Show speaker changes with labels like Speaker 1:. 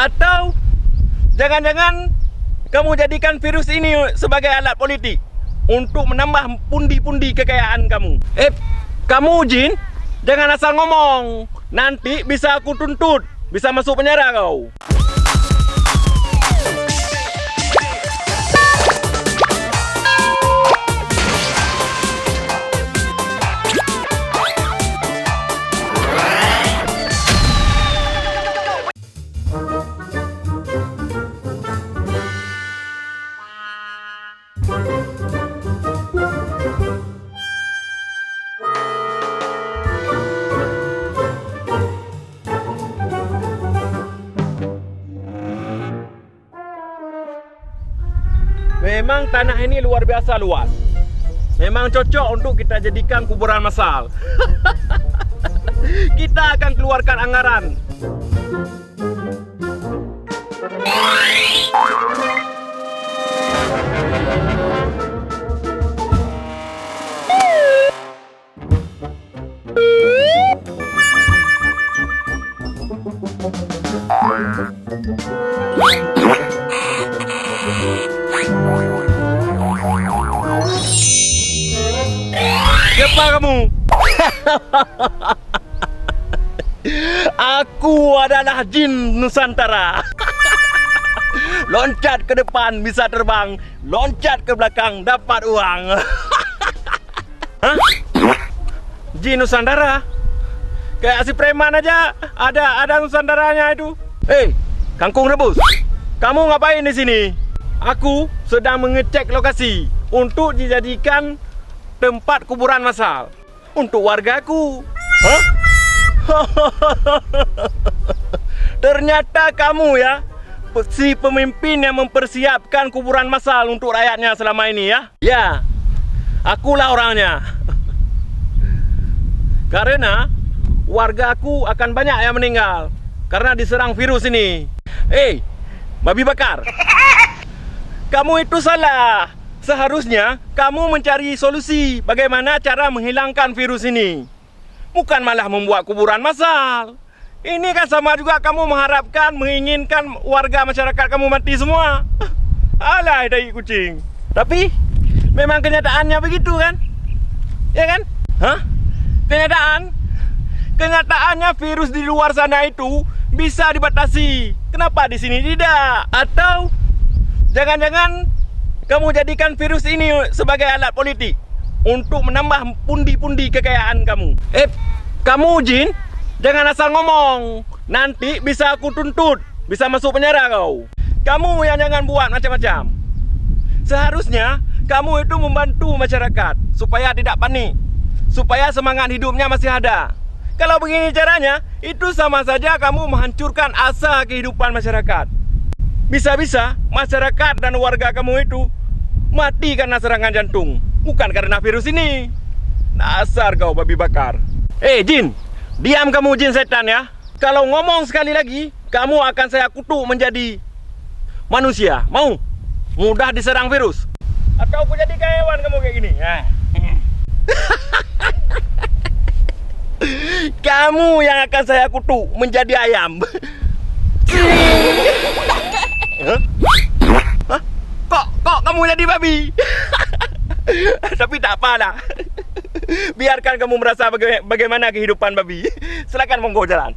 Speaker 1: Atau jangan-jangan kamu jadikan virus ini sebagai alat politik untuk menambah pundi-pundi kekayaan kamu. Kamu Jin, jangan asal ngomong. Nanti bisa aku tuntut, bisa masuk penjara kau. Memang tanah ini luar biasa luas. Memang cocok untuk kita jadikan kuburan massal. Kita akan keluarkan anggaran. Siapa kamu? Aku adalah jin Nusantara. Loncat ke depan bisa terbang, loncat ke belakang dapat uang. Hah? Jin Nusantara? Kayak si preman aja ada Nusantaranya itu. Kangkung rebus. Kamu ngapain di sini? Aku sedang mengecek lokasi untuk dijadikan tempat kuburan massal untuk wargaku. Hah? Ternyata kamu ya, si pemimpin yang mempersiapkan kuburan massal untuk rakyatnya selama ini ya? Ya, akulah orangnya. Karena wargaku akan banyak yang meninggal karena diserang virus ini. Babi bakar, kamu itu salah. Seharusnya kamu mencari solusi bagaimana cara menghilangkan virus ini, bukan malah membuat kuburan massal. Ini kan sama juga kamu mengharapkan, menginginkan warga masyarakat kamu mati semua. Alah, dai kucing. Tapi memang kenyataannya begitu kan? Ya kan? Hah? Kenyataannya virus di luar sana itu bisa dibatasi. Kenapa di sini tidak? Atau jangan-jangan kamu jadikan virus ini sebagai alat politik untuk menambah pundi-pundi kekayaan kamu. Kamu Jin, jangan asal ngomong. Nanti bisa aku tuntut, bisa masuk penjara kau. Kamu yang jangan buat macam-macam. Seharusnya kamu itu membantu masyarakat supaya tidak panik, supaya semangat hidupnya masih ada. Kalau begini caranya, itu sama saja kamu menghancurkan asa kehidupan masyarakat. Bisa-bisa masyarakat dan warga kamu itu mati karena serangan jantung, bukan karena virus ini. Dasar kau babi bakar. Jin, diam kamu jin setan ya. Kalau ngomong sekali lagi, kamu akan saya kutuk menjadi manusia. Mau? Mudah diserang virus. Atau aku jadi kayak hewan kamu kayak gini. Kamu yang akan saya kutuk menjadi ayam. Kok kamu jadi babi? Tapi tak apalah. Biarkan kamu merasa bagaimana kehidupan babi. Silakan monggo jalan.